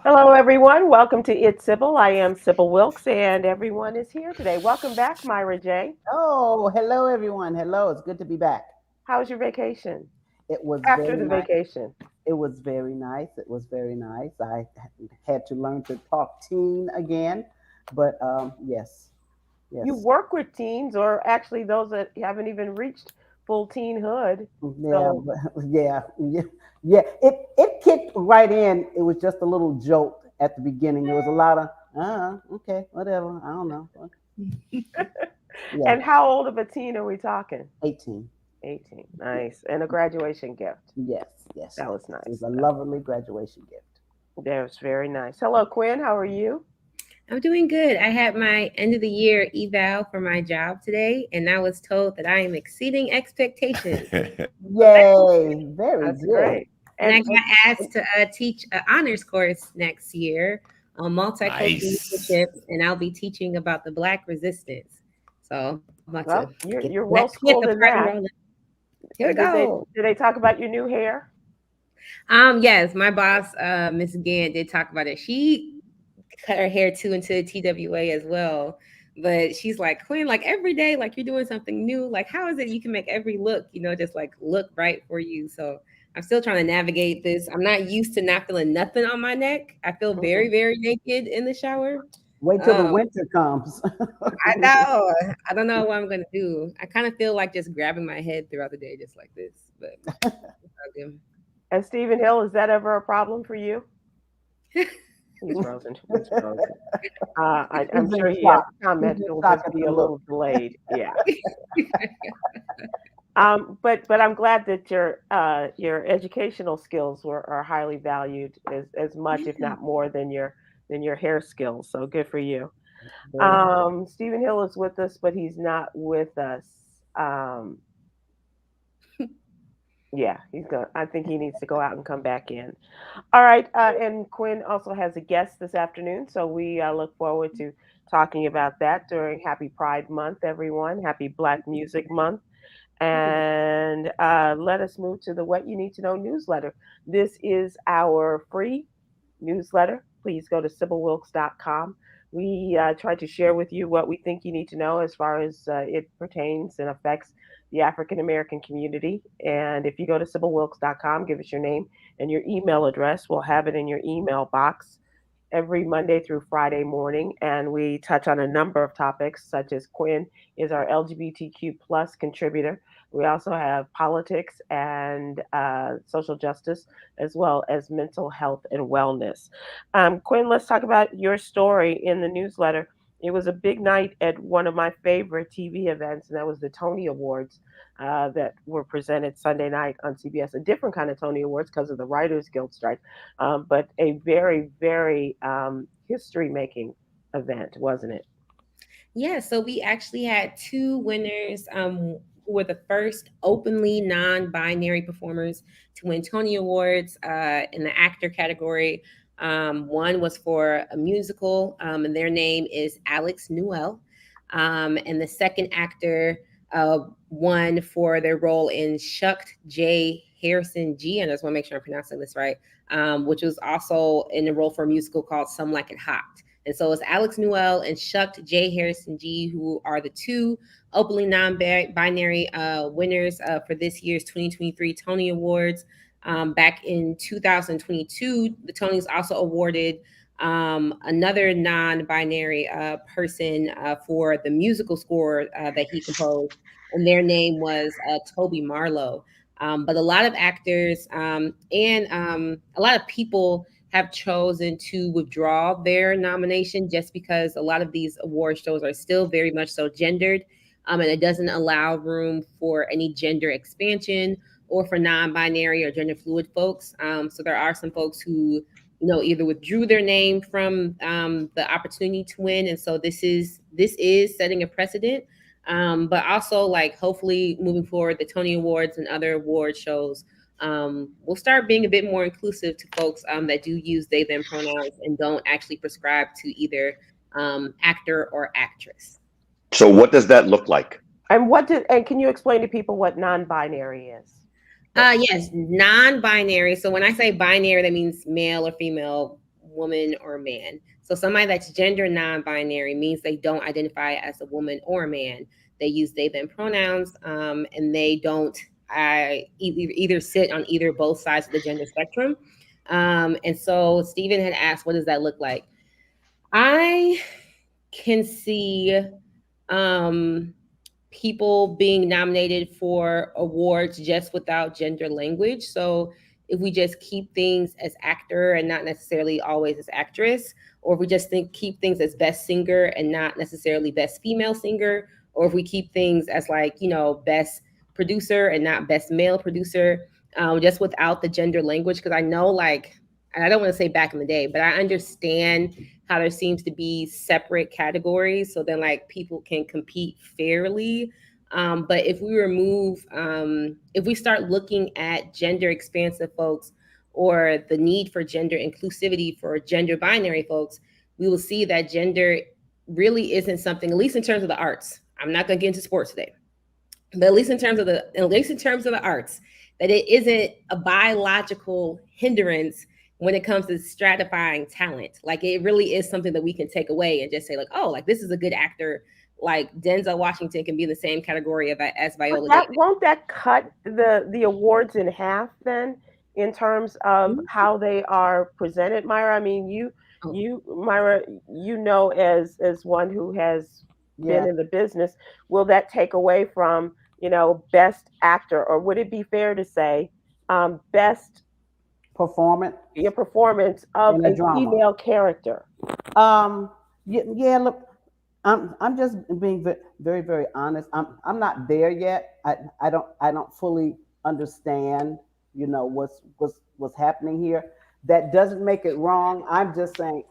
Hello, everyone. Welcome to It's Sybil. I am Sybil Wilkes, and everyone is here today. Welcome back, Myra J. Oh, hello everyone. Hello. It's good to be back. How was your vacation? It was After very the nice. vacation, It was very nice. It was very nice. I had to learn to talk teen again, but yes, you yes, work with teens, or actually those that haven't even reached full teenhood. yeah, So, yeah. It kicked right in. It was just a little jolt at the beginning. There was a lot of okay, whatever. I don't know. Yeah, and how old of a teen are we talking? 18. 18. Nice. And a graduation gift. Yes, yes, That yes. was It was nice. a lovely graduation gift. That was very nice. Hello, Quinn. How are you? I'm doing good. I had my end of the year eval for my job today, and I was told that I am exceeding expectations. Yay! Very That's good. great. And I And got asked to teach an honors course next year on multicultural Nice. leadership, and I'll be teaching about the Black resistance. So I'm about to well, you're get well get schooled the in party that. rolling. Here we Did they go. did they talk about your new hair? Yes, my boss, Miss Gann, did talk about it. She cut her hair too into TWA as well. But she's like, Quinn, like every day, like you're doing something new. Like, how is it you can make every look, just like look right for you? So I'm still trying to navigate this. I'm not used to not feeling nothing on my neck. I feel Mhm. very, very naked in the shower. Wait till the Um, winter comes. I know. I don't know what I'm gonna do. I kind of feel like just grabbing my head throughout the day, just like this. But it's all good. And Stephen Hill, is that ever a problem for you? He's frozen. He's frozen. I'm He's in sure he has shock. a He's comment. in It'll shock just at be the a look. little delayed. Yeah. But I'm glad that your educational skills are highly valued as much, if not more, than your hair skills. So good for you. Very good. Stephen Hill is with us, but he's not with us. Um, yeah, he's going. I think he needs to go out and come back in. All right, and Quinn also has a guest this afternoon, so we look forward to talking about that during Happy Pride Month, everyone. Happy Black Music Month. And let us move to the What You Need to Know newsletter. This is our free newsletter. Please go to sybilwilkes.com. We try to share with you what we think you need to know as far as it pertains and affects the African American community. And if you go to sybilwilkes.com, give us your name and your email address. We'll have it in your email box every Monday through Friday morning, and we touch on a number of topics, such as Quinn is our LGBTQ plus contributor. We also have politics and social justice, as well as mental health and wellness. Quinn, let's talk about your story in the newsletter. It was a big night at one of my favorite TV events, and that was the Tony Awards that were presented Sunday night on CBS. A different kind of Tony Awards because of the Writers Guild strike, but a very, very history making event, wasn't it? Yeah, so we actually had two winners who were the first openly non-binary performers to win Tony Awards in the actor category. One was for a musical, and their name is Alex Newell. And the second actor won for their role in Shucked J. Harrison G. And I just want to make sure I'm pronouncing this right, which was also in a role for a musical called Some Like It Hot. And so it's Alex Newell and Shucked J. Harrison G., who are the two openly non-binary winners for this year's 2023 Tony Awards. Back in 2022, the Tonys also awarded another non-binary person for the musical score that he composed, and their name was Toby Marlowe. But a lot of actors and a lot of people have chosen to withdraw their nomination just because a lot of these award shows are still very much so gendered, and it doesn't allow room for any gender expansion or for non-binary or gender fluid folks. So there are some folks who either withdrew their name from the opportunity to win, and so this is setting a precedent. But also, like, hopefully moving forward, the Tony Awards and other award shows will start being a bit more inclusive to folks that do use they them pronouns and don't actually prescribe to either actor or actress. So what does that look like? And can you explain to people what non-binary is? What? Yes, non-binary. So when I say binary, that means male or female, woman or man. So somebody that's gender non-binary means they don't identify as a woman or a man. They use they them pronouns, and they don't either sit on either both sides of the gender spectrum. And so Stephen had asked, what does that look like? I can see um, people being nominated for awards just without gender language. So if we just keep things as actor and not necessarily always as actress, or if we just keep things as best singer and not necessarily best female singer, or if we keep things as like, best producer and not best male producer, just without the gender language. Because I know, like, and I don't want to say back in the day, but I understand how there seems to be separate categories, so then like people can compete fairly. But if if we start looking at gender expansive folks or the need for gender inclusivity for gender binary folks, we will see that gender really isn't something, at least in terms of the arts. I'm not going to get into sports today, but at least in terms of the arts, that it isn't a biological hindrance when it comes to stratifying talent. Like, it really is something that we can take away and just say, like, oh, like, this is a good actor. Like, Denzel Washington can be in the same category as Viola Davis. Won't that cut the awards in half then, in terms of how they are presented, Myra? I mean, Myra, as one who has been in the business, will that take away from, best actor, or would it be fair to say best performance of a drama. female character? Yeah, look, I'm just being very, very honest. I'm not there yet. I don't fully understand, what's happening here. That doesn't make it wrong. I'm just saying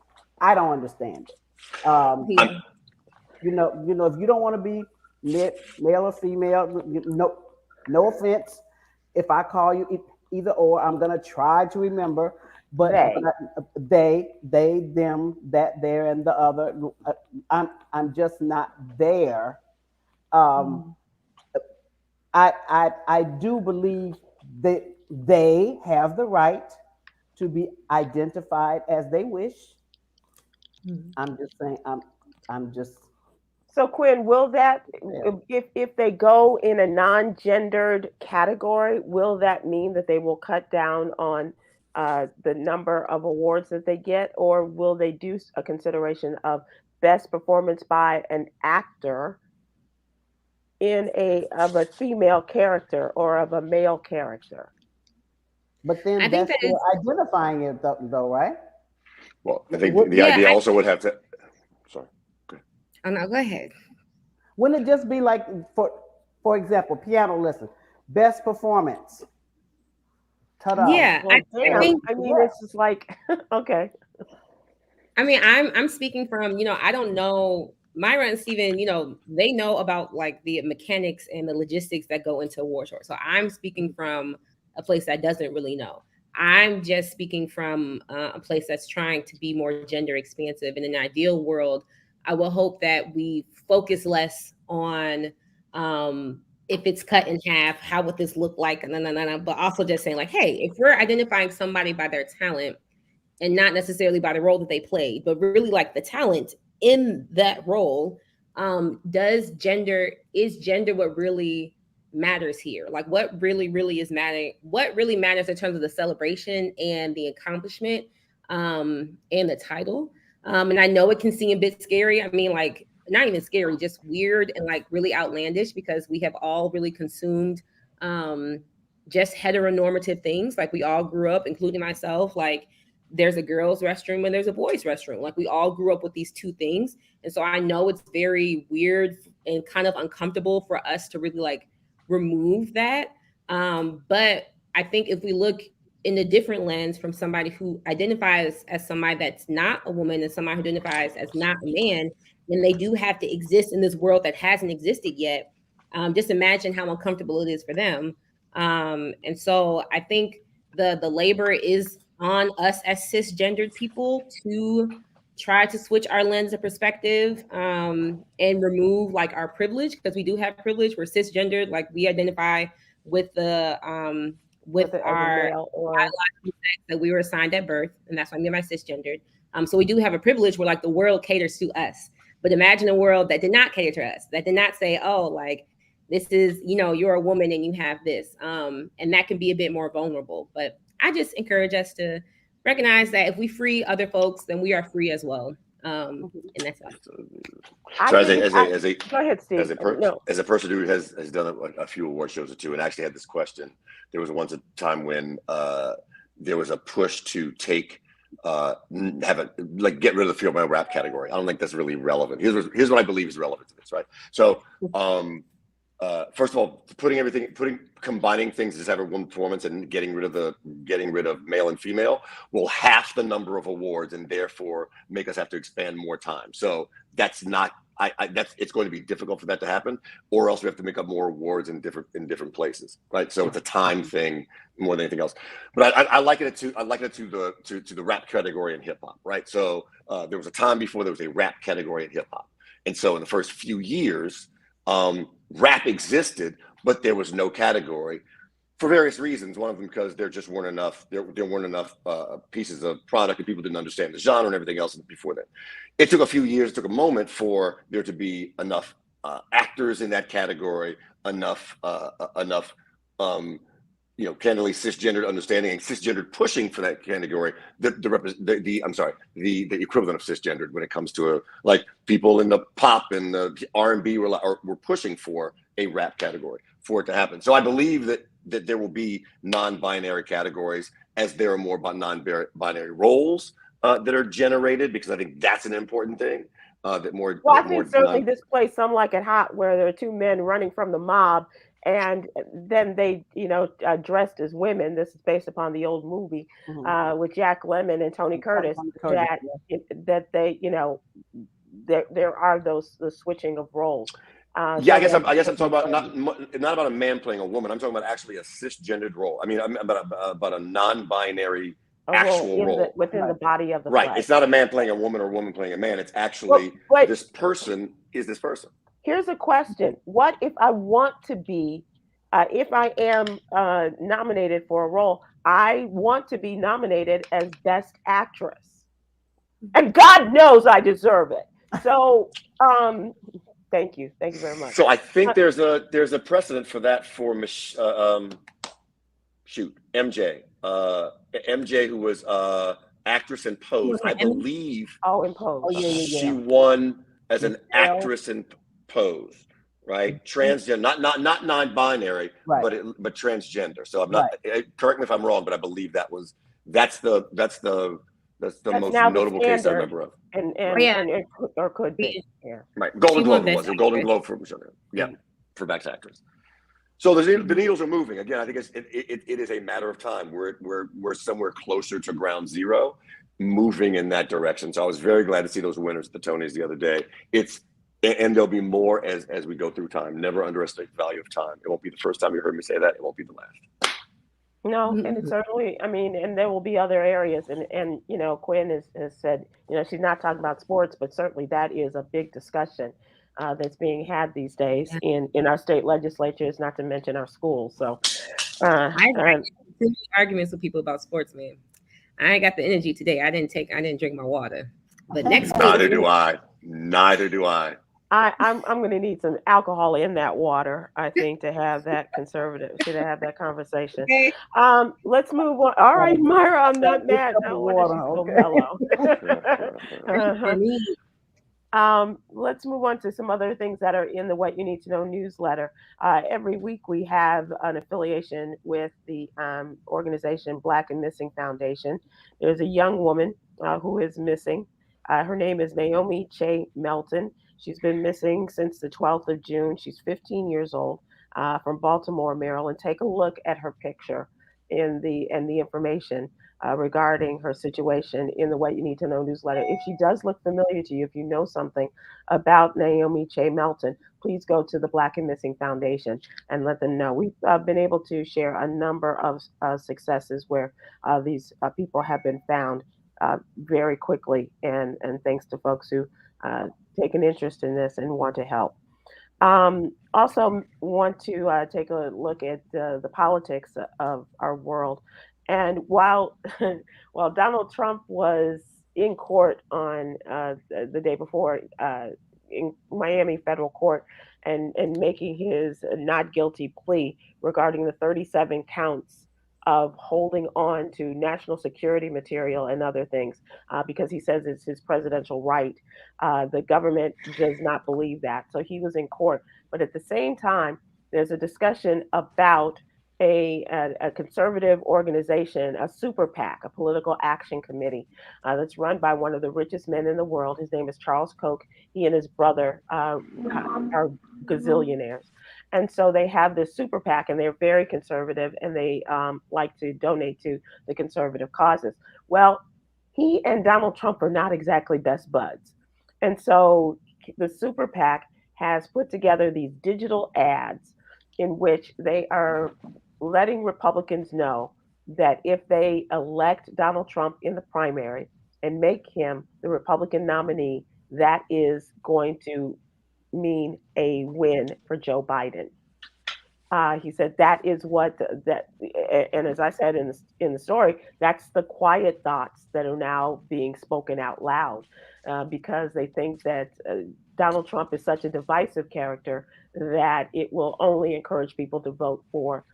I don't understand it. If you don't want to be male or female, no offense. If I call you either or, I'm gonna try to remember. But they, them, that, there, and the other. I'm just not there. I do believe that they have the right to be identified as they wish. I'm just saying. I'm just. So, Kwyn, will that, if they go in a non-gendered category, will that mean that they will cut down on the number of awards that they get, or will they do a consideration of best performance by an actor of a female character or of a male character? But then that's still identifying it, though, right? Well, I think the idea also would have to. Sorry. Oh no, go ahead. Wouldn't it just be like, for example, piano lesson, best performance? Ta-da. Yeah, I mean, it's just like, okay. I mean, I'm speaking from, I don't know, Myra and Stephen, they know about like the mechanics and the logistics that go into award short. So I'm speaking from a place that doesn't really know. I'm just speaking from a place that's trying to be more gender expansive. In an ideal world, I will hope that we focus less on if it's cut in half, how would this look like? But also just saying, like, hey, if we're identifying somebody by their talent and not necessarily by the role that they played, but really like the talent in that role, is gender what really matters here? Like, what really is mattering? What really matters in terms of the celebration and the accomplishment, and the title? And I know it can seem a bit scary. I mean, like, not even scary, just weird and like really outlandish, because we have all really consumed just heteronormative things. Like, we all grew up, including myself, like, there's a girls' restroom and there's a boys' restroom. Like, we all grew up with these two things. And so I know it's very weird and kind of uncomfortable for us to really like remove that. But I think if we look in a different lens from somebody who identifies as somebody that's not a woman and somebody who identifies as not a man, then they do have to exist in this world that hasn't existed yet. Just imagine how uncomfortable it is for them. And so I think the labor is on us as cisgendered people to try to switch our lens of perspective, and remove like our privilege, because we do have privilege. We're cisgendered, like we identify with the with as a our male or biological sex that we were assigned at birth, and that's why me and my cisgendered. So we do have a privilege where like the world caters to us. But imagine a world that did not cater to us, that did not say, oh, like this is, you're a woman and you have this. And that can be a bit more vulnerable. But I just encourage us to recognize that if we free other folks, then we are free as well. And that's all. So go ahead, Steve. As a person who has done a few award shows or two, and actually had this question, there was once a time when there was a push to take get rid of the female rap category. I don't think that's really relevant. Here's what I believe is relevant to this, right? So first of all, combining things as ever one performance and getting rid of male and female will half the number of awards and therefore make us have to expand more time. So that's not it's going to be difficult for that to happen, or else we have to make up more awards in different places, right? So it's a time thing more than anything else. But I liken it to the rap category in hip hop, right? So there was a time before there was a rap category in hip hop, and so in the first few years, rap existed, but there was no category for various reasons. One of them because there just weren't enough. There weren't enough pieces of product, and people didn't understand the genre and everything else before that. It took a few years, took a moment for there to be enough actors in that category, enough candidly cisgendered understanding and cisgendered pushing for that category. The equivalent of cisgendered when it comes to like people in the pop and the R&B were pushing for a rap category for it to happen. So I believe that there will be non-binary categories as there are more non-binary roles that are generated, because I think that's an important thing. I think certainly this plays some like it hot, where there are two men running from the mob, and then they, dressed as women. This is based upon the old movie with Jack Lemmon and Tony Curtis. That they, there are the switching of roles. I guess I'm talking about not about a man playing a woman. I'm talking about actually a cisgendered role. I mean, about a non-binary actual role within the body of the right. flag. It's not a man playing a woman or a woman playing a man. It's actually this person is this person. Here's a question: what if I want to be, if I am nominated for a role, I want to be nominated as Best Actress, and God knows I deserve it. So, thank you very much. So I think there's a precedent for that for MJ. MJ, who was actress in Pose, I believe. Oh, in Pose. She won as an actress in Pose, right? Transgender, not non-binary, right. but transgender. So I'm not. Correct me if I'm wrong, but I believe that's the most notable case I remember of. Or could be. Yeah. Right. Golden Globe was a Golden Globe for for Best Actress. So the needles are moving again. I think it is a matter of time. We're somewhere closer to ground zero, moving in that direction. So I was very glad to see those winners at the Tonys the other day. And there'll be more as we go through time. Never underestimate the value of time. It won't be the first time you heard me say that. It won't be the last. No, and it's certainly, and there will be other areas. And Kwyn has said, she's not talking about sports, but certainly that is a big discussion that's being had these days in our state legislatures, not to mention our schools. So I have arguments with people about sports, man. I ain't got the energy today. I didn't drink my water. But next week. Neither do I. I'm going to need some alcohol in that water, I think, to have that conversation. Okay. Let's move on. All right, Myra, I'm not mad. No, water, let's move on to some other things that are in the What You Need to Know newsletter. Every week we have an affiliation with the organization Black and Missing Foundation. There's a young woman who is missing. Her name is Naomi Che Melton. She's been missing since the 12th of June. She's 15 years old, from Baltimore, Maryland. Take a look at her picture and the information regarding her situation in the What You Need to Know newsletter. If she does look familiar to you, if you know something about Naomi Che Melton, please go to the Black and Missing Foundation and let them know. We've been able to share a number of successes where these people have been found very quickly, and thanks to folks who take an interest in this and want to help. Also, want to take a look at the politics of our world. And while while Donald Trump was in court on the day before in Miami federal court and making his not guilty plea regarding the 37 counts of holding on to national security material and other things because he says it's his presidential right. The government does not believe that. So he was in court. But at the same time, there's a discussion about a conservative organization, a super PAC, a political action committee that's run by one of the richest men in the world. His name is Charles Koch. He and his brother are gazillionaires. And so they have this super PAC, and they're very conservative, and they like to donate to the conservative causes. Well, he and Donald Trump are not exactly best buds. And so the super PAC has put together these digital ads in which they are letting Republicans know that if they elect Donald Trump in the primary and make him the Republican nominee, that is going to mean a win for Joe Biden. He said that is what that, and as I said in the story, that's the quiet thoughts that are now being spoken out loud because they think that Donald Trump is such a divisive character that it will only encourage people to vote for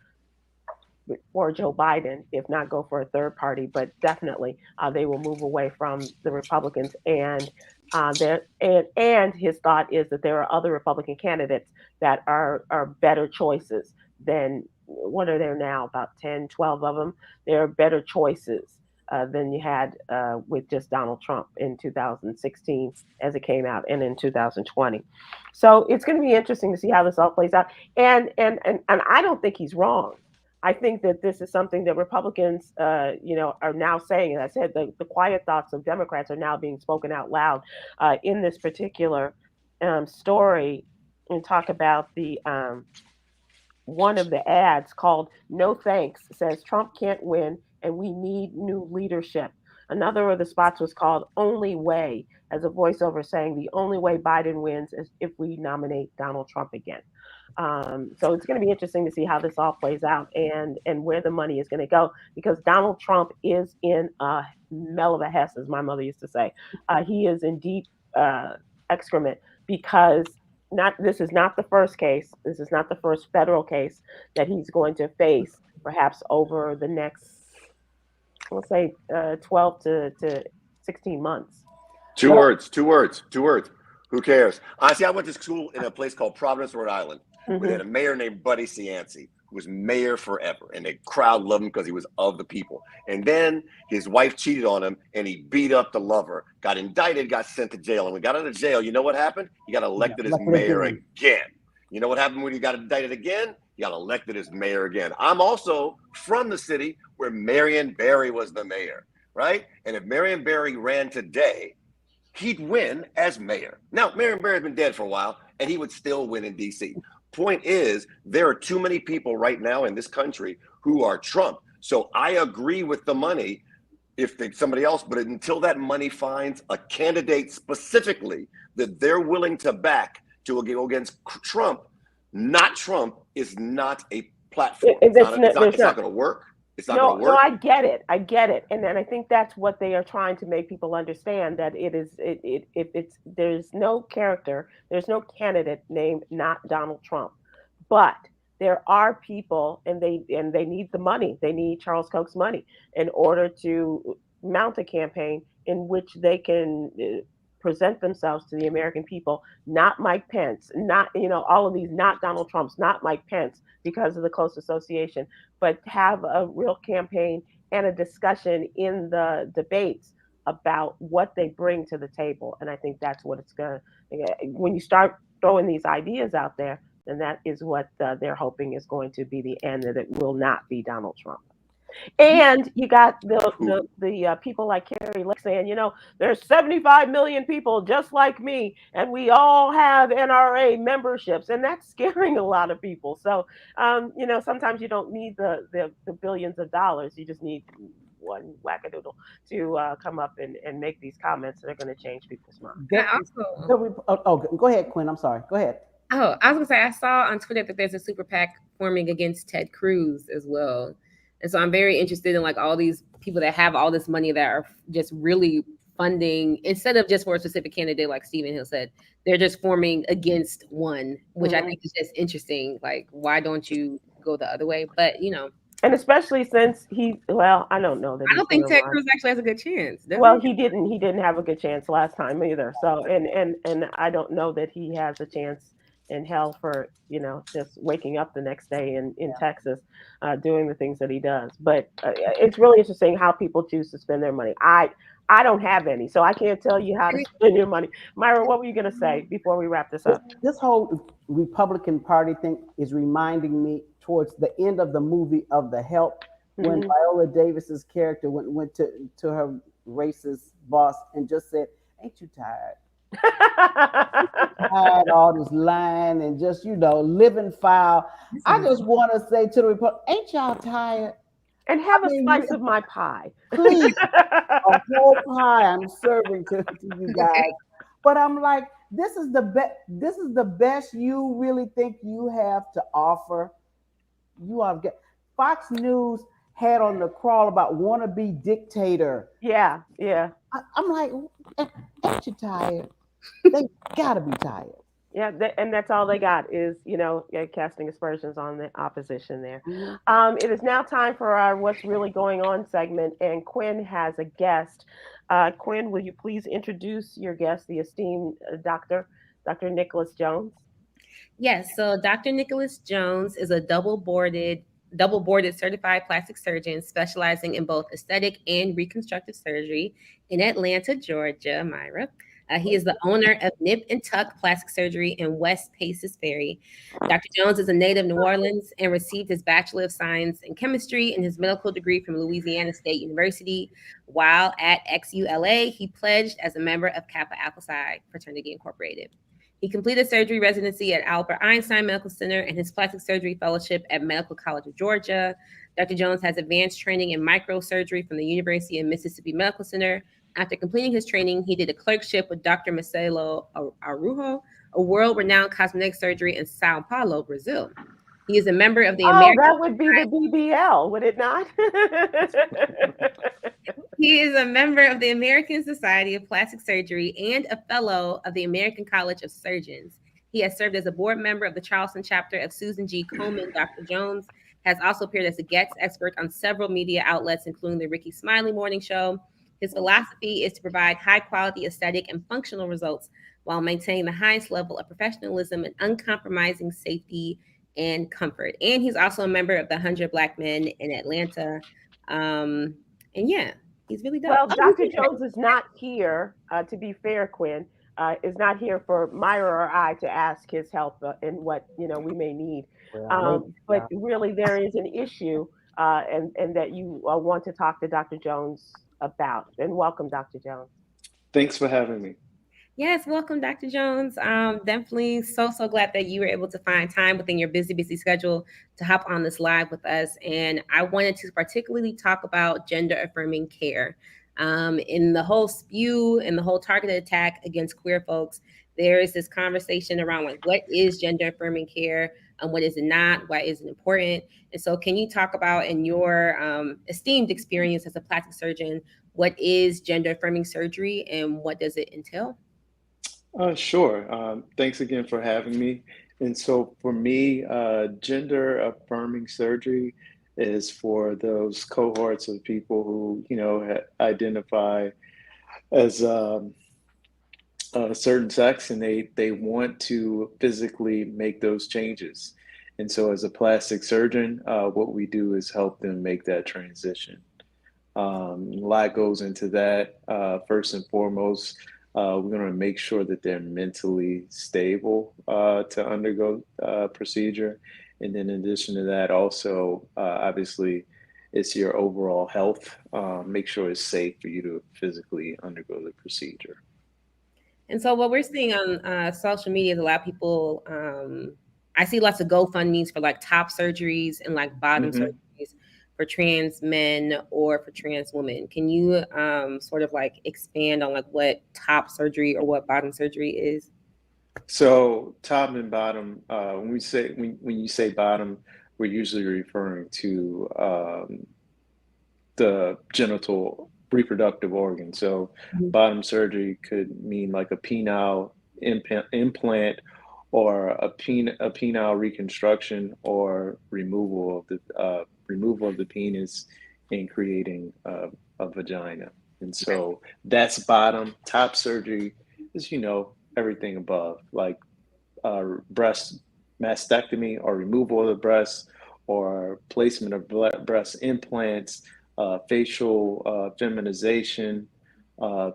Joe Biden, if not go for a third party, but definitely they will move away from the Republicans. And his thought is that there are other Republican candidates that are better choices than what are there now, about 10, 12 of them. There are better choices than you had with just Donald Trump in 2016 as it came out and in 2020. So it's going to be interesting to see how this all plays out. And I don't think he's wrong. I think that this is something that Republicans, are now saying. And I said the quiet thoughts of Democrats are now being spoken out loud in this particular story. And talk about the one of the ads called "No Thanks" says Trump can't win and we need new leadership. Another of the spots was called "Only Way," as a voiceover saying the only way Biden wins is if we nominate Donald Trump again. So it's going to be interesting to see how this all plays out and where the money is going to go because Donald Trump is in a mell of a hess, as my mother used to say. He is in deep excrement because not this is not the first case. This is not the first federal case that he's going to face, perhaps over the next, let's say, 12 to 16 months. Two So, words, two words, two words. Who cares? Honestly, I went to school in a place called Providence, Rhode Island, where they had a mayor named Buddy Cianci, who was mayor forever. And the crowd loved him because he was of the people. And then his wife cheated on him and he beat up the lover, got indicted, got sent to jail. And when he got out of jail, you know what happened? He got elected as mayor again. You know what happened when he got indicted again? He got elected as mayor again. I'm also from the city where Marion Barry was the mayor, right? And if Marion Barry ran today, he'd win as mayor. Now, Marion Barry's been dead for a while, and he would still win in D.C. Point is, there are too many people right now in this country who are Trump. So I agree with the money if they, somebody else, but until that money finds a candidate specifically that they're willing to back to go against Trump, not Trump is not a platform. It's not going to work. It's not going to work. No, I get it. And then I think that's what they are trying to make people understand that there's no character, there's no candidate named not Donald Trump. But there are people and they need the money. They need Charles Koch's money in order to mount a campaign in which they can present themselves to the American people, not Mike Pence, not all of these, not Donald Trump's, not Mike Pence because of the close association, but have a real campaign and a discussion in the debates about what they bring to the table. And I think that's what it's going to, when you start throwing these ideas out there, then that is what they're hoping is going to be the end, that it will not be Donald Trump. And you got the people like Carrie Lake saying, there's 75 million people just like me, and we all have NRA memberships, and that's scaring a lot of people. So, sometimes you don't need the billions of dollars. You just need one wackadoodle to come up and make these comments that are going to change people's minds. Go ahead, Kwyn. I'm sorry. Go ahead. Oh, I was gonna say I saw on Twitter that there's a super PAC forming against Ted Cruz as well, and so I'm very interested in like all these people that have all this money that are just really funding instead of just for a specific candidate, like Stephen Hill said, they're just forming against one, which I Mhm. think is just interesting. Like, why don't you go the other way? But And especially since well, I don't know that I he's don't think going to Ted run. Cruz actually has a good chance, does Well, he? he didn't have a good chance last time either. So, and I don't know that he has a chance in hell for, just waking up the next day in Texas, doing the things that he does. But it's really interesting how people choose to spend their money. I don't have any, so I can't tell you how to spend your money. Myra, what were you going to say before we wrap this up? This whole Republican Party thing is reminding me towards the end of the movie of The Help, when Mhm. Viola Davis's character went to her racist boss and just said, "Ain't you tired? Tired of all this lying and just living foul." I just want to say to the Republic, "Ain't y'all tired?" And I have a mean, slice of my pie. please, a whole pie I'm serving to you Okay. guys. But I'm like, this is the best. This is the best you really think you have to offer. You are get Fox News had on the crawl about wannabe dictator. Yeah, yeah. I'm like, ain't you tired? They gotta be tired. Yeah, and that's all they got is, yeah, casting aspersions on the opposition there. Mhm. It is now time for our What's Really Going On segment, and Kwyn has a guest. Kwyn, will you please introduce your guest, the esteemed Dr. Nicholas Jones? Yes, so Dr. Nicholas Jones is a double boarded certified plastic surgeon specializing in both aesthetic and reconstructive surgery in Atlanta, Georgia, Myra. He is the owner of Nip and Tuck Plastic Surgery in West Paces Ferry. Dr. Jones is a native New Orleans and received his Bachelor of Science in Chemistry and his medical degree from Louisiana State University. While at XULA, he pledged as a member of Kappa Alpha Psi Fraternity Incorporated. He completed surgery residency at Albert Einstein Medical Center and his plastic surgery fellowship at Medical College of Georgia. Dr. Jones has advanced training in microsurgery from the University of Mississippi Medical Center. After completing his training, he did a clerkship with Dr. Marcelo Arujo, a world-renowned cosmetic surgery in Sao Paulo, Brazil. He is a member of the Oh, American that would be the BBL, would it not? He is a member of the American Society of Plastic Surgery and a fellow of the American College of Surgeons. He has served as a board member of the Charleston chapter of Susan G. Komen. Dr. Jones has also appeared as a guest expert on several media outlets, including the Ricky Smiley Morning Show. His philosophy is to provide high quality aesthetic and functional results while maintaining the highest level of professionalism and uncompromising safety and comfort. And he's also a member of the 100 Black Men in Atlanta. And yeah, he's really dope. Well, Dr. Jones is not here, to be fair, Quinn, is not here for Myra or I to ask his help in what, we may need. Well, maybe. But really, there is an issue, and that you want to talk to Dr. Jones about. And welcome, Dr. Jones. Thanks for having me. Yes, welcome, Dr. Jones. Definitely so glad that you were able to find time within your busy schedule to hop on this live with us. And I wanted to particularly talk about gender affirming care. In the whole spew and the whole targeted attack against queer folks, there is this conversation around like what is gender affirming care and what is it not, why is it important? And so can you talk about in your esteemed experience as a plastic surgeon, what is gender affirming surgery and what does it entail? Sure. Thanks again for having me. And so for me, gender affirming surgery is for those cohorts of people who, identify as a certain sex and they want to physically make those changes. And so as a plastic surgeon, what we do is help them make that transition. A lot goes into that. First and foremost, we're going to make sure that they're mentally stable to undergo procedure. And then in addition to that, also, obviously, it's your overall health. Make sure it's safe for you to physically undergo the procedure. And so what we're seeing on social media is a lot of people, I see lots of GoFundMe's for like top surgeries and like bottom Mm-hmm. surgeries for trans men or for trans women. Can you sort of like expand on like what top surgery or what bottom surgery is? So top and bottom, when you say bottom, we're usually referring to the genital reproductive organ. So Mhm. bottom surgery could mean like a penile implant or a penile reconstruction or removal of the penis and creating a vagina. And so that's bottom. Top surgery is, everything above, like breast mastectomy or removal of the breast or placement of breast implants, facial feminization,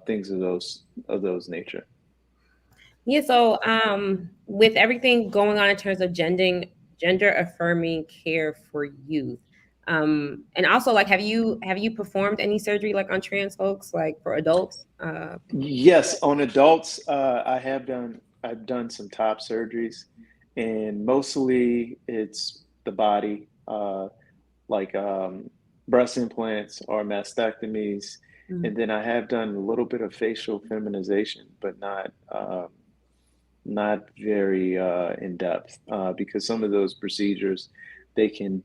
things of those nature. Yeah, so with everything going on in terms of gender affirming care for youth, and also like have you performed any surgery like on trans folks, like for adults? Yes, on adults, I've done some top surgeries, and mostly it's the body, like breast implants or mastectomies, Mhm. and then I have done a little bit of facial feminization, but not very in depth, because some of those procedures they can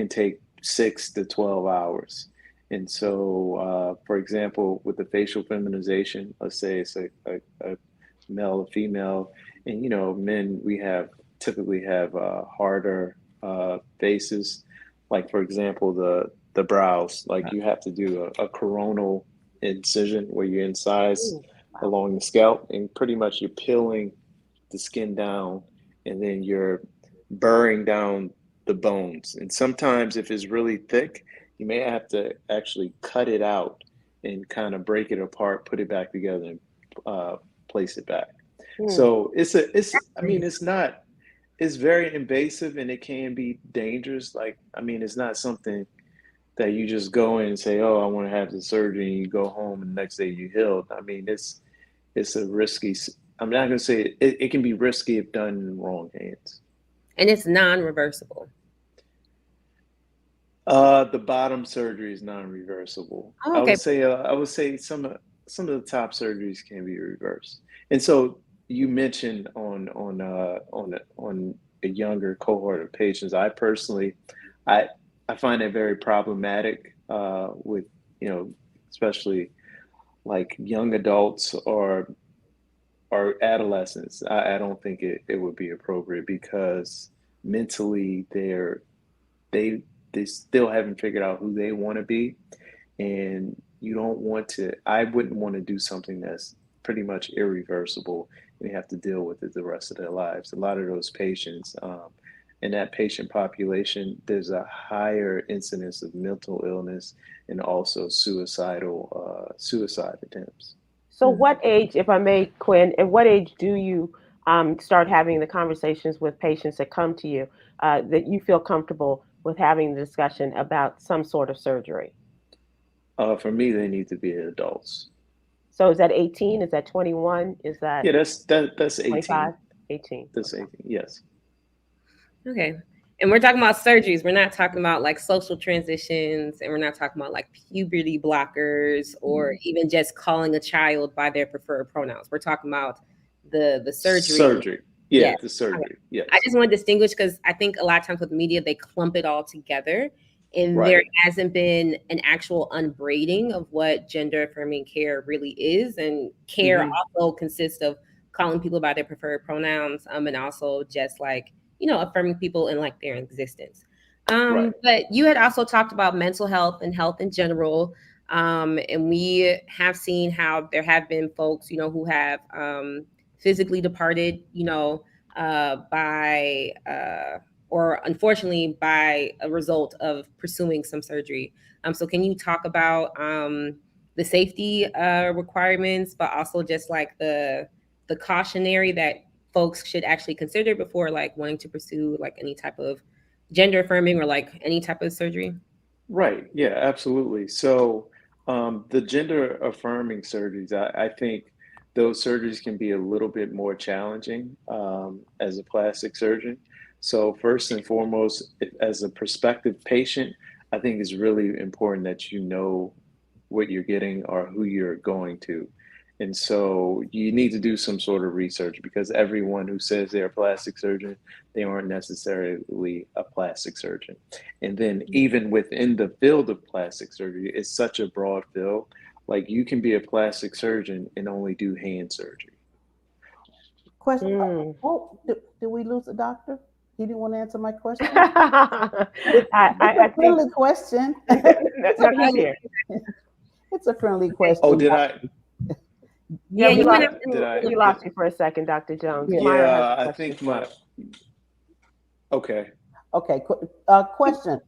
take 6 to 12 hours. And so, for example, with the facial feminization, let's say it's a male or female, and men typically have harder faces. Like for example, the brows, like you have to do a coronal incision where you incise Ooh, wow. along the scalp, and pretty much you're peeling the skin down, and then you're burring down the bones. And sometimes, if it's really thick, you may have to actually cut it out and kind of break it apart, put it back together, and uh, place it back. Hmm. So I mean, it's very invasive and it can be dangerous. Like, I mean, it's not something that you just go in and say, "Oh, I want to have the surgery," and you go home and the next day you healed. I mean, it's a risky. I'm not gonna say it can be risky if done in the wrong hands. And it's non-reversible. The bottom surgery is non-reversible. Oh, okay. I would say some of the top surgeries can be reversed. And so you mentioned on a younger cohort of patients. I I find it very problematic with especially like young adults or adolescents. I don't think it would be appropriate because mentally they they still haven't figured out who they want to be, and you don't want to. I wouldn't want to do something that's pretty much irreversible and they have to deal with it the rest of their lives. A lot of those patients, in that patient population, there's a higher incidence of mental illness and also suicide attempts. So, Mhm. what age, if I may, Quinn, at what age do you start having the conversations with patients that come to you that you feel comfortable with having the discussion about some sort of surgery? For me, they need to be adults. So, is that 18? Is that 21? Is that Yeah, that's 18. 25? 18. That's Okay. 18. Yes. Okay. And we're talking about surgeries. We're not talking about like social transitions, and we're not talking about like puberty blockers or even just calling a child by their preferred pronouns. We're talking about the surgery. Surgery. Yeah, Yes. the Okay. surgery. I Yes. just want to distinguish because I think a lot of times with media they clump it all together, and there Right. hasn't been an actual unbraiding of what gender affirming care really is. And care Hmm. also consists of calling people by their preferred pronouns, and also just like affirming people in like their existence. Right. But you had also talked about mental health and health in general. And we have seen how there have been folks, who have physically departed, by or unfortunately by a result of pursuing some surgery. So can you talk about the safety requirements, but also just like the cautionary that folks should actually consider before like wanting to pursue like any type of gender affirming or like any type of surgery? Right. Yeah, absolutely. So, the gender affirming surgeries, I think those surgeries can be a little bit more challenging as a plastic surgeon. So, first and foremost, as a prospective patient, I think it's really important that you know what you're getting or who you're going to. And so you need to do some sort of research, because everyone who says they're a plastic surgeon, they aren't necessarily a plastic surgeon. And then even within the field of plastic surgery, it's such a broad field. Like, you can be a plastic surgeon and only do hand surgery. Question. Mm. Oh, did we lose a doctor? He didn't want to answer my question. I, It's I a think friendly question. no, he's here. It's a friendly question. Oh, did I? Yeah, Yeah, we you went lost, up. Did I? we lost you for a second, Dr. Jones. Yeah. Myra has Yeah, a I question think for you. okay. Okay. Question.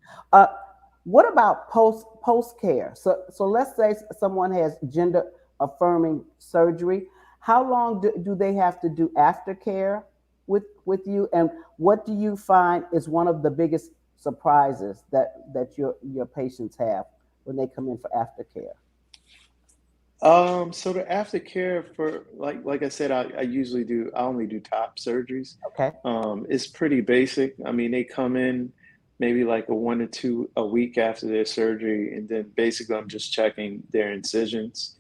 What about post care? So let's say someone has gender affirming surgery. How long do they have to do aftercare with you? And what do you find is one of the biggest surprises that your patients have when they come in for aftercare? So the aftercare for, like I said, I only do top surgeries. Okay. It's pretty basic. I mean, they come in maybe like a 1 or 2 a week after their surgery, and then basically I'm just checking their incisions.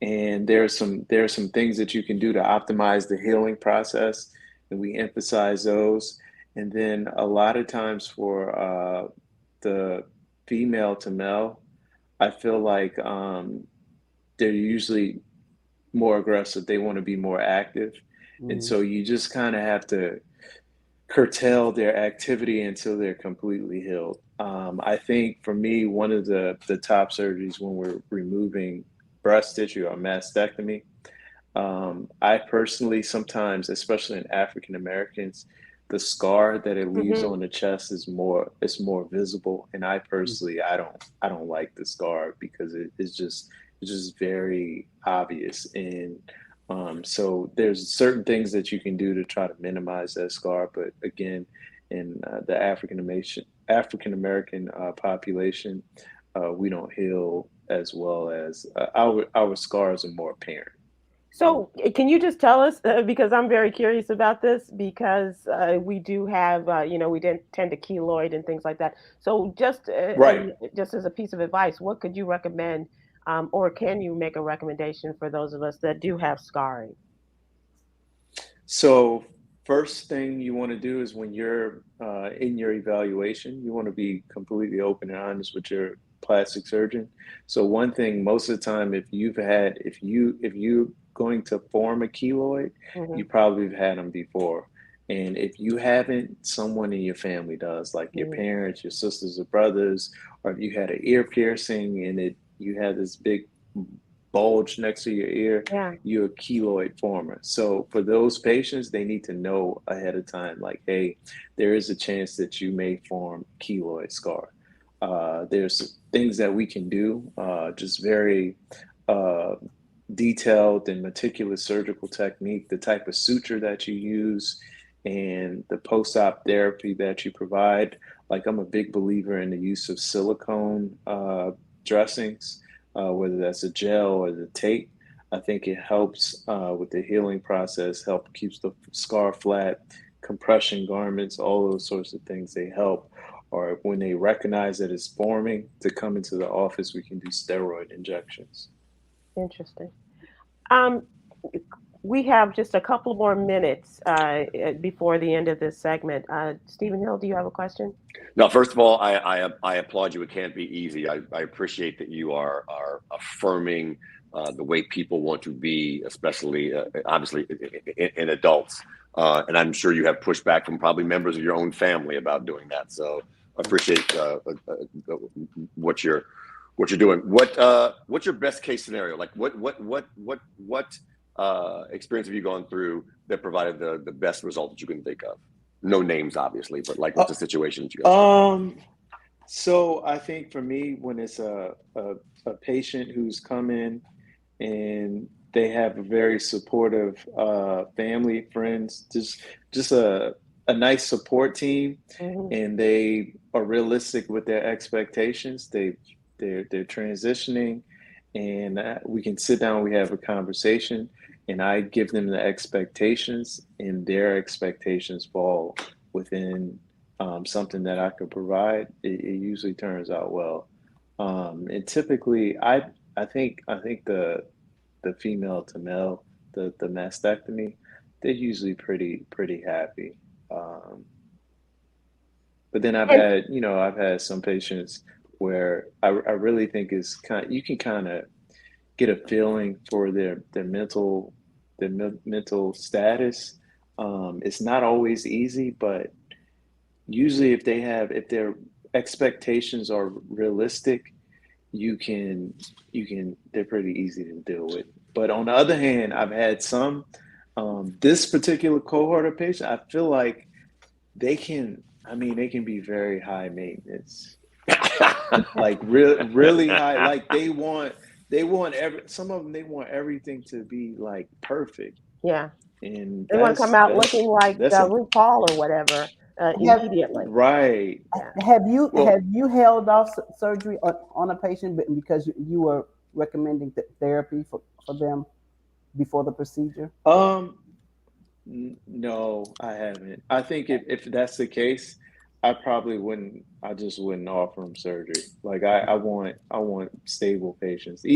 And there are some things that you can do to optimize the healing process, and we emphasize those. And then a lot of times for the female to male, I feel like they're usually more aggressive. They want to be more active. And Mm. so you just kind of have to curtail their activity until they're completely healed. I think for me, one of the top surgeries when we're removing breast tissue or mastectomy, I personally sometimes, especially in African Americans, the scar that it leaves Hmm. on the chest is more visible, and I personally I don't like the scar because it's just very obvious. And so there's certain things that you can do to try to minimize that scar, but again, in the African American population, we don't heal as well as our scars are more apparent. So, can you just tell us, because I'm very curious about this, because we do have, we didn't tend to keloid and things like that. So, just Right. just as a piece of advice, what could you recommend, or can you make a recommendation for those of us that do have scarring? So first thing you want to do is when you're in your evaluation, you want to be completely open and honest with your plastic surgeon. So one thing, most of the time, if you're going to form a keloid, Hmm. you probably have had them before. And if you haven't, someone in your family does, like your Hmm. parents, your sisters or brothers, or if you had an ear piercing and you had this big bulge next to your ear, Yeah. you're a keloid former. So for those patients, they need to know ahead of time, like, hey, there is a chance that you may form keloid scar. There's things that we can do, just very uh, detailed and meticulous surgical technique, the type of suture that you use, and the post-op therapy that you provide. Like, I'm a big believer in the use of silicone dressings, whether that's a gel or the tape. I think it helps with the healing process, help keeps the scar flat, compression garments, all those sorts of things, they help. Or when they recognize that it's forming, to come into the office, we can do steroid injections. Interesting. Um, we have just a couple more minutes before the end of this segment. Stephen Hill, do you have a question? No, first of all, I applaud you. It can't be easy. I appreciate that you are affirming the way people want to be, especially obviously in adults. And I'm sure you have pushback from probably members of your own family about doing that. So I appreciate what you're doing. What's your best case scenario? Like what experience have you gone through that provided the best result that you can think of? No names, obviously, but like, what's the situation that you guys have? So I think for me, when it's a patient who's come in and they have a very supportive family, friends, just a nice support team, Hmm. and they are realistic with their expectations. They're transitioning, and we can sit down, we have a conversation, and I give them the expectations, and their expectations fall within something that I could provide. It usually turns out well. And typically, I think the the female to male, the mastectomy, they're usually pretty happy. But then I've had some patients where I really think you can kind of get a feeling for their mental status. It's not always easy, but usually if their expectations are realistic, they're pretty easy to deal with. But on the other hand, I've had some this particular cohort of patients, I feel like they can be very high maintenance. Like really high. Like some of them, they want everything to be like perfect. Yeah. And they want to come out looking like RuPaul or whatever immediately. Right. Have you held off surgery on a patient because you were recommending therapy for them before the procedure? No, I haven't. I think if that's the case, I just wouldn't offer them surgery. Like I want stable patients.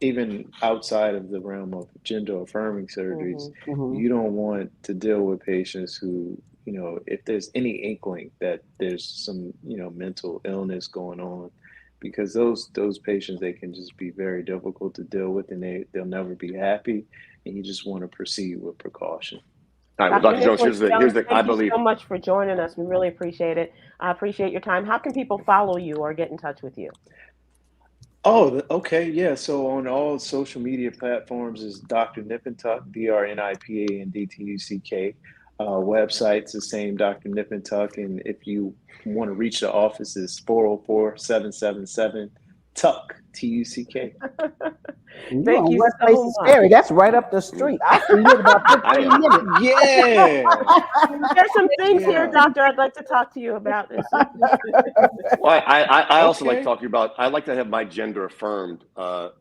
Even outside of the realm of gender affirming surgeries, you don't want to deal with patients who, if there's any inkling that there's some, mental illness going on, because those patients, they can just be very difficult to deal with, and they'll never be happy, and you just want to proceed with precaution. All right, well, Dr. Jones, here's the thank you so much for joining us. We really appreciate it. I appreciate your time. How can people follow you or get in touch with you? Oh, okay, yeah. So on all social media platforms is Dr. Nippentuck, DrNIPANDTUCK. Website's the same, Dr. Nippentuck, and if you want to reach the office, is 404-777-TUCK, TUCK. Thank you West so much. Scary. That's right up the street. I see you in about 15 minutes. Yeah. There's some things here, doctor, I'd like to talk to you about. Well, I also like to talk to you about, I like to have my gender affirmed, but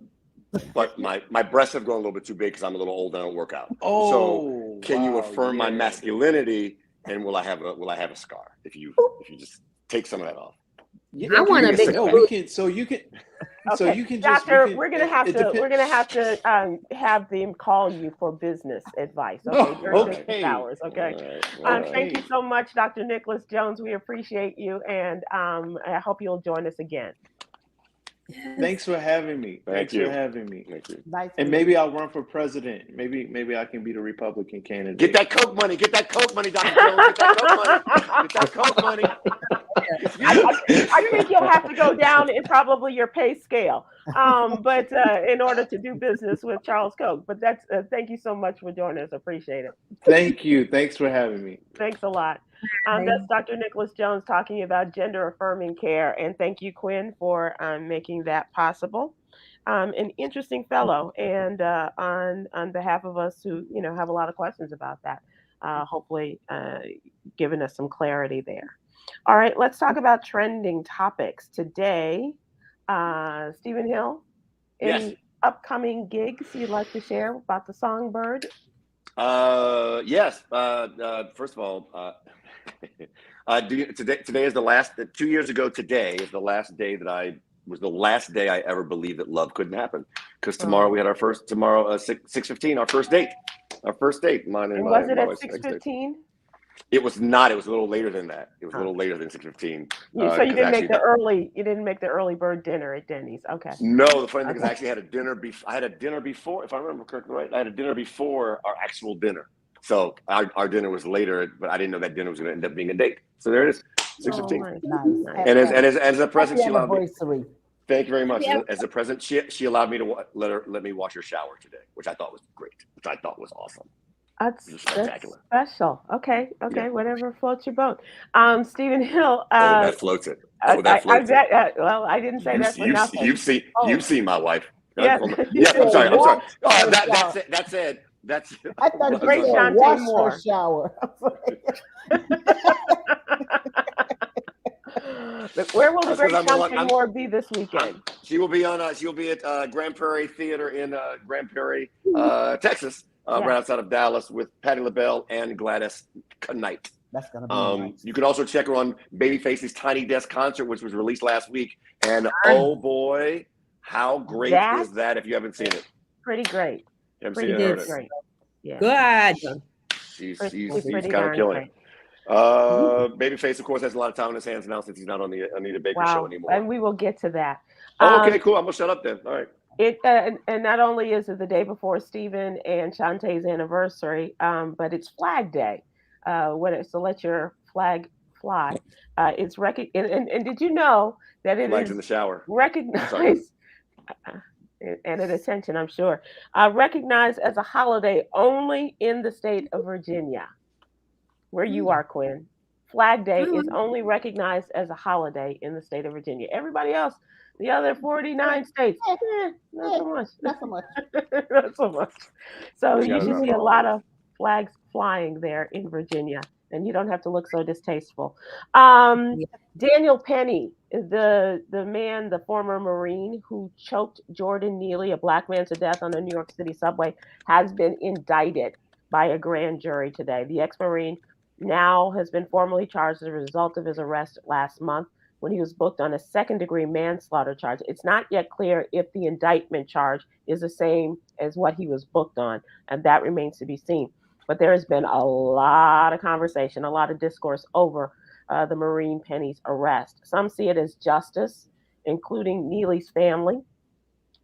my breasts have grown a little bit too big because I'm a little old and I don't work out. Oh, so can you affirm my masculinity, and will I have a scar if you just take some of that off? Yeah, I want a big. No, we can. So you can. Okay. So you can Doctor, just. we're gonna have to have them call you for business advice. Okay, during business hours. Okay. All right. Thank you so much, Dr. Nicholas Jones. We appreciate you, and I hope you'll join us again. Thanks for having me. Thank you. Nice. And maybe I'll run for president. Maybe I can be the Republican candidate. Get that Coke money. Dr. Jones. Get that Coke money. I think you'll have to go down in probably your pay scale, but in order to do business with Charles Koch. But that's thank you so much for joining us. Appreciate it. Thank you. Thanks for having me. Thanks a lot. That's Dr. Nicholas Jones talking about gender affirming care, and thank you, Kwyn, for making that possible. An interesting fellow, and on behalf of us who have a lot of questions about that, hopefully giving us some clarity there. All right, let's talk about trending topics today. Stephen Hill, any upcoming gigs you'd like to share about the Songbird? Yes. First of all, today is the last. 2 years ago today is the last day that I ever believed that love couldn't happen. Because tomorrow we had our first 6:15, our first date. Mine and was it my at wife's 6:15? It was not. It was a little later than that. It was a little later than 6:15. So you didn't make the early. You didn't make the early bird dinner at Denny's. Okay. No, the funny thing is, I actually had a dinner. I had a dinner before, if I remember correctly, right? I had a dinner before our actual dinner. So our dinner was later, but I didn't know that dinner was going to end up being a date. So there it is, 6:15. Nice. And as a present, she allowed me. Anniversary. Thank you very much. As a present, she allowed me to let me wash her shower today, which I thought was great. Which I thought was awesome. That's spectacular. Special. Okay. Yeah. Whatever floats your boat. Stephen Hill. That floats it. That floats it. Well, I didn't say that for nothing. You've seen my wife. Yeah. I'm sorry. Oh, that's it. I thought you great said wash her shower. Where will the great Shante Moore be this weekend? She will be at Grand Prairie Theater in Grand Prairie, Texas. Right outside of Dallas, with Patti LaBelle and Gladys Knight. That's gonna be nice. You can also check her on Babyface's Tiny Desk concert, which was released last week. And oh boy, How great That's is that if you haven't seen it? pretty great. You haven't Pretty seen it, heard good. it. great. Yeah. Good. He's Pretty kind of darn killing it. great. Babyface, of course, has a lot of time on his hands now since he's not on the Anita Baker show Wow. anymore. And we will get to that. Oh, okay, cool. I'm gonna shut up then. All right. And not only is it the day before Stephen and Shantae's anniversary, but it's Flag Day. So let your flag fly. It's and did you know that it Flags in is the shower. recognized and at attention, I'm sure, recognized as a holiday only in the state of Virginia, where you are, Quinn. Flag Day is only recognized as a holiday in the state of Virginia. Everybody else, the other 49 states, not so much. Not so much. Not so much. So We you gotta should drop see a all lot this. of flags flying there in Virginia, and you don't have to look so distasteful. Yeah. Daniel Penny, the man, the former Marine who choked Jordan Neely, a black man, to death on a New York City subway, has been indicted by a grand jury today. The ex-Marine now has been formally charged as a result of his arrest last month when he was booked on a second-degree manslaughter charge. It's not yet clear if the indictment charge is the same as what he was booked on, and that remains to be seen. But there has been a lot of conversation, a lot of discourse over the Marine Penny's arrest. Some see it as justice, including Neely's family,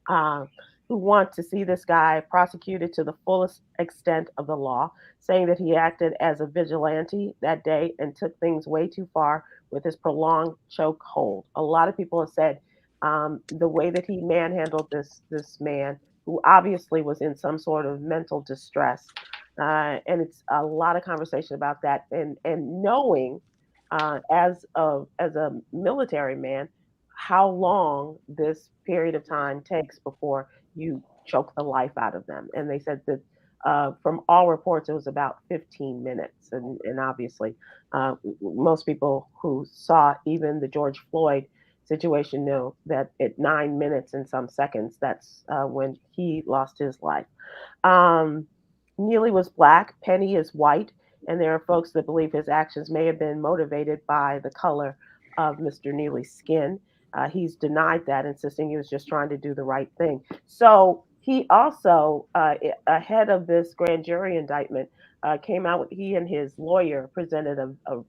uh, who want to see this guy prosecuted to the fullest extent of the law, saying that he acted as a vigilante that day and took things way too far with his prolonged choke hold. A lot of people have said the way that he manhandled this man, who obviously was in some sort of mental distress, and it's a lot of conversation about that, and knowing as a military man how long this period of time takes before you choke the life out of them. And they said that from all reports, it was about 15 minutes. And obviously, most people who saw even the George Floyd situation knew that at 9 minutes and some seconds, that's when he lost his life. Um, Neely was black, Penny is white, and there are folks that believe his actions may have been motivated by the color of Mr. Neely's skin. He's denied that, insisting he was just trying to do the right thing. So he also, ahead of this grand jury indictment, came out. He and his lawyer presented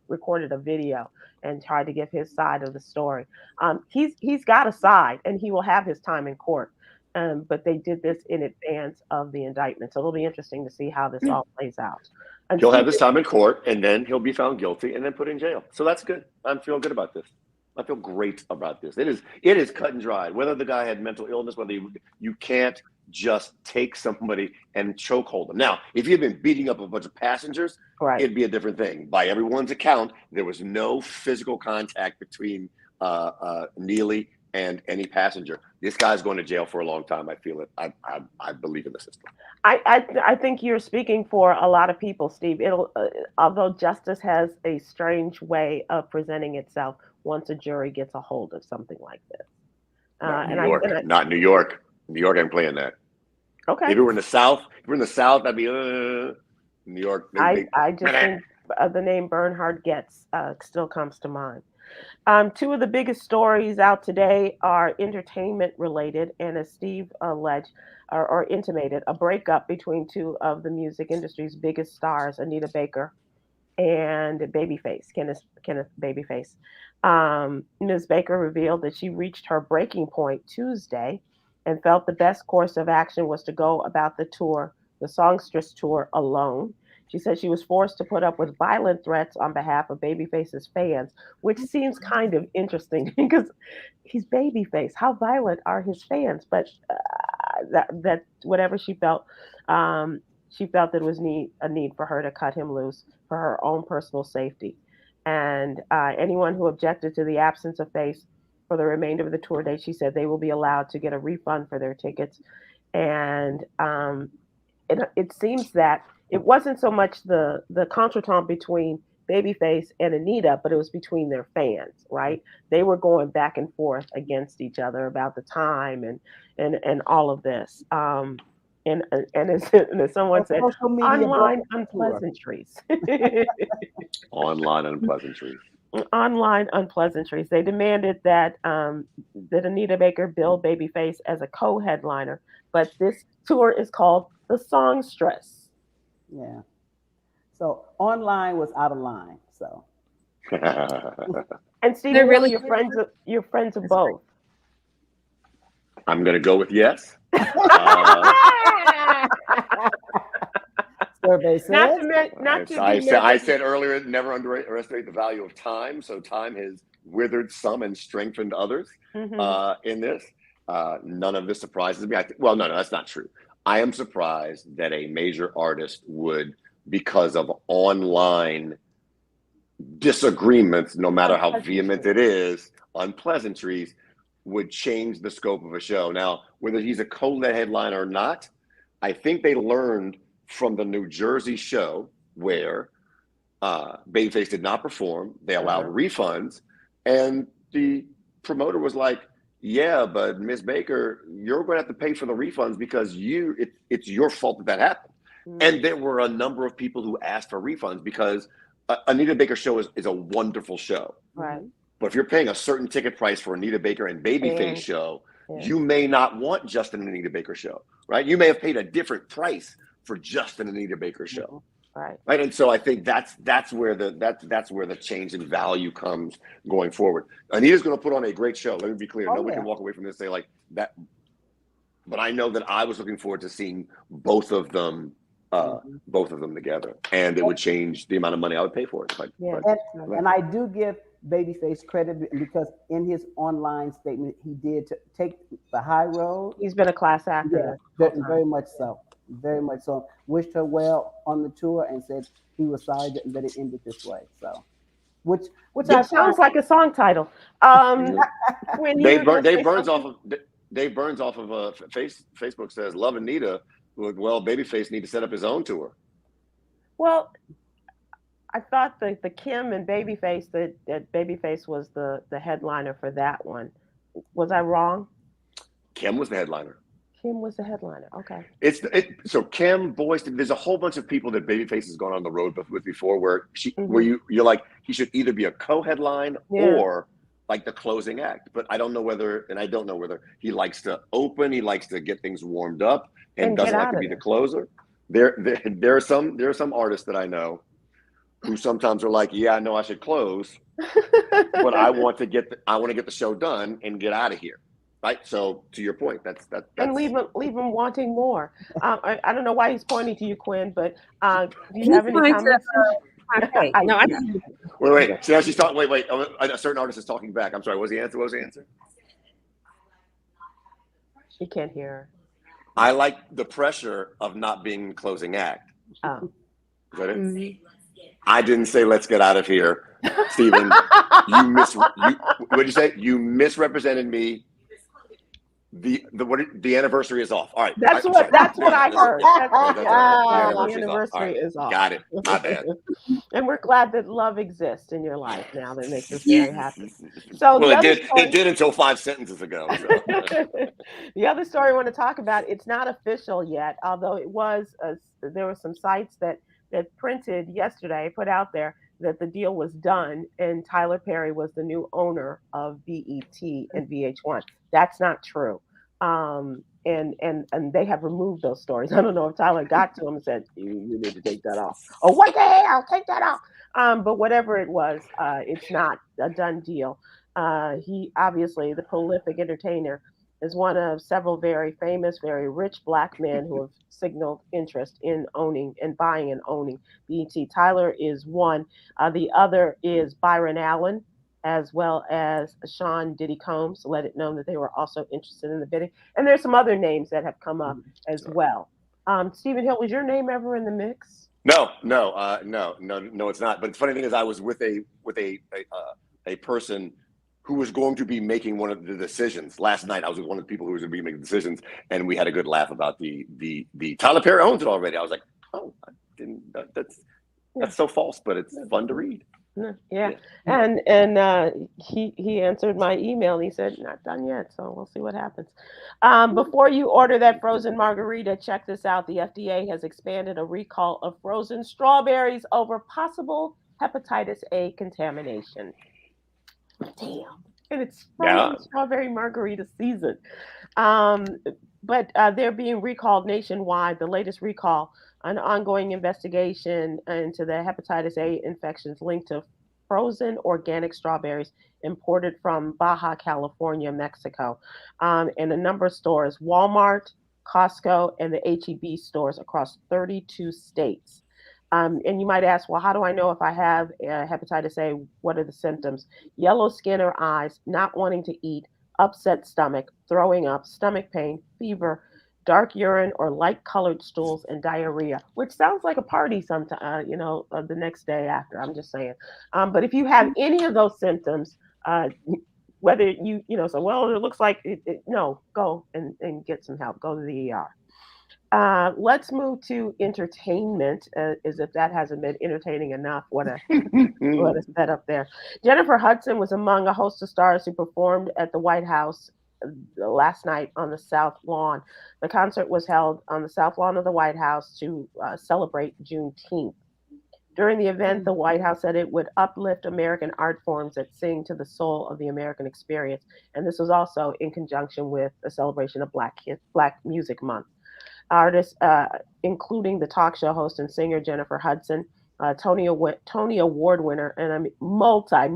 recorded a video and tried to give his side of the story. He's got a side, and he will have his time in court. But they did this in advance of the indictment, so it'll be interesting to see how this all plays out. And He'll have Steve, his time in court, and then he'll be found guilty, and then put in jail. So that's good. I feel good about this. I feel great about this. It is cut and dried. Whether the guy had mental illness, whether you can't just take somebody and chokehold them. Now, if you had been beating up a bunch of passengers, right? it'd be a different thing. By everyone's account, there was no physical contact between Neely and any passenger. This guy's going to jail for a long time. I feel it. I believe in the system. I think you're speaking for a lot of people, Steve. It'll although justice has a strange way of presenting itself once a jury gets a hold of something like this. Not New York. Not New York. New York ain't playing that. Okay. If it were in the South, I'd be New York. I just think the name Bernhard Goetz still comes to mind. Two of the biggest stories out today are entertainment related, and as Steve alleged or intimated, a breakup between two of the music industry's biggest stars, Anita Baker and Kenneth Babyface. Ms. Baker revealed that she reached her breaking point Tuesday and felt the best course of action was to go about the Songstress tour, alone. She said she was forced to put up with violent threats on behalf of Babyface's fans, which seems kind of interesting because he's Babyface. How violent are his fans? But that whatever she felt that it was a need for her to cut him loose for her own personal safety. And anyone who objected to the absence of Face for the remainder of the tour date, she said they will be allowed to get a refund for their tickets. And it seems that it wasn't so much the contretemps between Babyface and Anita, but it was between their fans, right? They were going back and forth against each other about the time and all of this. And as someone said, online unpleasantries. Online unpleasantries. Online unpleasantries. They demanded that Anita Baker bill Babyface as a co-headliner, but this tour is called the Songstress. Yeah. So online was out of line. So And Stephen They're Hill, really you're friends of both. I'm gonna go with yes. Uh, survey Not says. to I be said earlier, never underestimate the value of time. So time has withered some and strengthened others in this. None of this surprises me. Well, no, that's not true. I am surprised that a major artist would, because of online disagreements, no matter how vehement it is, unpleasantries, would change the scope of a show. Now, whether he's a co-headliner or not, I think they learned from the New Jersey show where Babyface did not perform. They allowed refunds, and the promoter was like, "Yeah, but Miss Baker, you're going to have to pay for the refunds because it's your fault that happened." And there were a number of people who asked for refunds because Anita Baker show is a wonderful show. Right. But if you're paying a certain ticket price for Anita Baker and Babyface show, you may not want just an Anita Baker show, right? You may have paid a different price for just an Anita Baker show. Right. And so I think that's where the change in value comes going forward. Anita's going to put on a great show. Let me be clear. Nobody can walk away from this and say like that. But I know that I was looking forward to seeing both of them together, and it would change the amount of money I would pay for it. And I do give Babyface credit because in his online statement, he did take the high road. He's been a class actor. Very much so. Very much so. Wished her well on the tour and said he was sorry that it ended this way. So, which that sounds like a song title. Dave Burns off of Facebook says, "Love Anita." Well, Babyface need to set up his own tour. Well, I thought the Kim and Babyface that Babyface was the headliner for that one. Was I wrong? Kim was the headliner. Kim was the headliner. Okay. So Kim, Boyce, there's a whole bunch of people that Babyface has gone on the road with before where you're like, he should either be a co-headline or like the closing act. But I don't know whether he likes to open, he likes to get things warmed up and doesn't like to be the closer. There are some artists that I know who sometimes are like, yeah, I know I should close, but I want to get the show done and get out of here. Right. So to your point, that's and leave him wanting more. I don't know why he's pointing to you, Kwyn, but do you have any comments? Wait. See how she's talking. Wait. A certain artist is talking back. I'm sorry. What was the answer? She can't hear her. I like the pressure of not being closing act. Oh. Is that it? Mm-hmm. I didn't say let's get out of here, Stephen. What did you say? You misrepresented me. The anniversary is off. All right. That's what I heard. The anniversary is off. Got it. My bad. And we're glad that love exists in your life now. That makes us very happy. So it did until 5 sentences ago. So. The other story I want to talk about, it's not official yet, although it was. There were some sites that printed yesterday, put out there that the deal was done, and Tyler Perry was the new owner of BET and VH1. That's not true. And they have removed those stories. I don't know if Tyler got to him and said, you need to take that off. Oh, what the hell? Take that off. But whatever it was, it's not a done deal. He obviously, the prolific entertainer, is one of several very famous, very rich Black men who have signaled interest in owning and buying and owning BET. Tyler is one. The other is Byron Allen, as well as Sean Diddy Combs, let it known that they were also interested in the bidding. And there's some other names that have come up as well. Stephen Hill, was your name ever in the mix? No, it's not. But the funny thing is, I was with a person who was going to be making one of the decisions last night. I was with one of the people who was going to be making decisions, and we had a good laugh about the Tyler Perry owns it already. I was like, oh, I didn't. That's so false, but it's fun to read. Yeah. And he answered my email and he said, not done yet. So we'll see what happens. Before you order that frozen margarita, check this out. The FDA has expanded a recall of frozen strawberries over possible hepatitis A contamination. Damn. And it's Yeah. frozen strawberry margarita season. Um, but they're being recalled nationwide. The latest recall, an ongoing investigation into the hepatitis A infections linked to frozen organic strawberries imported from Baja California, Mexico, in a number of stores, Walmart, Costco, and the HEB stores across 32 states. And you might ask, well, how do I know if I have hepatitis A? What are the symptoms? Yellow skin or eyes, not wanting to eat, upset stomach, throwing up, stomach pain, fever, dark urine or light colored stools, and diarrhea, which sounds like a party sometime, the next day after. I'm just saying. But if you have any of those symptoms, whether so, well, it looks like no, go and get some help. Go to the ER. Let's move to entertainment, as if that hasn't been entertaining enough. What a setup there. Jennifer Hudson was among a host of stars who performed at the White House last night on the South Lawn. The concert was held on the South Lawn of the White House to celebrate Juneteenth. During the event, the White House said it would uplift American art forms that sing to the soul of the American experience. And this was also in conjunction with the celebration of Black Music Month. Artists, including the talk show host and singer Jennifer Hudson, Tony Award winner, and I mean multi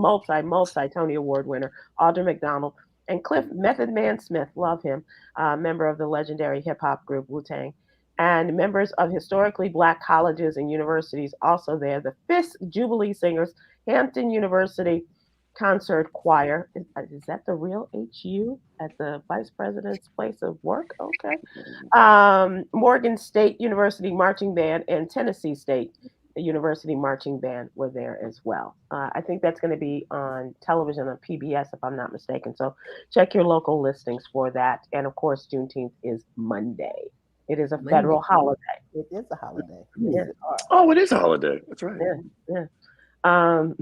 Tony Award winner Audra McDonald, and Cliff Method Man Smith, love him, member of the legendary hip hop group Wu-Tang, and members of historically Black colleges and universities also there. The Fisk Jubilee Singers, Hampton University Concert Choir. Is that the real HU at the vice president's place of work? Okay. Morgan State University Marching Band and Tennessee State University Marching Band were there as well. I think that's going to be on television on PBS, if I'm not mistaken. So check your local listings for that. And of course, Juneteenth is Monday. It is a federal holiday. It is a holiday. Yeah. Oh, it is a holiday. That's right. Yeah. And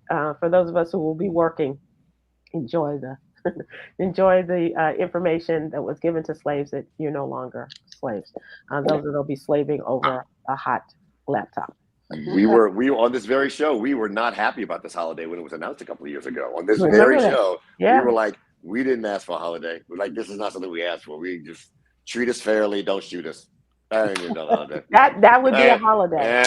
for those of us who will be working, enjoy the information that was given to slaves that you're no longer slaves. Those that'll be slaving over a hot laptop. We were on this very show. We were not happy about this holiday when it was announced a couple of years ago. On this very show, we were like, we didn't ask for a holiday. We're like, this is not something we asked for. We just treat us fairly, don't shoot us. Holiday. That would be a holiday.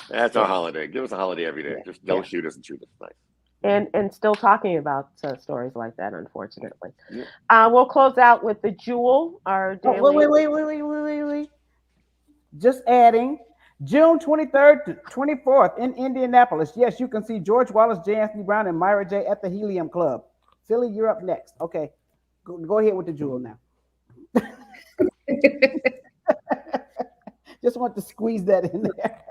That's our holiday. Give us a holiday every day. Just don't shoot us and treat us nice. And still talking about stories like that, unfortunately. Yeah. We'll close out with the Jewel, our daily. Wait. Just adding, June 23rd to 24th in Indianapolis. Yes, you can see George Wallace, J. Anthony Brown, and Myra J. at the Helium Club. Philly, you're up next. Okay, go ahead with the Jewel now. Just want to squeeze that in there.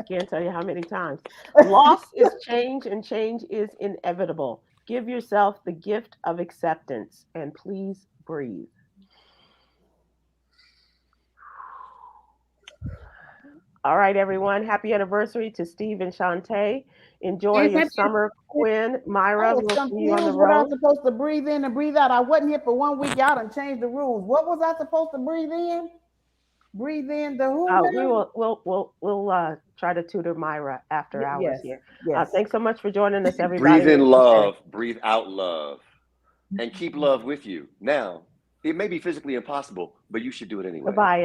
Can't tell you how many times. Loss is change, and change is inevitable. Give yourself the gift of acceptance, and please breathe. All right, everyone. Happy anniversary to Steve and Shantae. Enjoy your summer, Kwyn, Myra. We'll see you on the road. What I was supposed to breathe in and breathe out. I wasn't here for 1 week out and changed the rules. What was I supposed to breathe in? Breathe in the who? We'll try to tutor Myra after hours here. Yes. Thanks so much for joining us, everybody. Breathe in love, breathe out love, and keep love with you. Now, it may be physically impossible, but you should do it anyway. Bye-bye,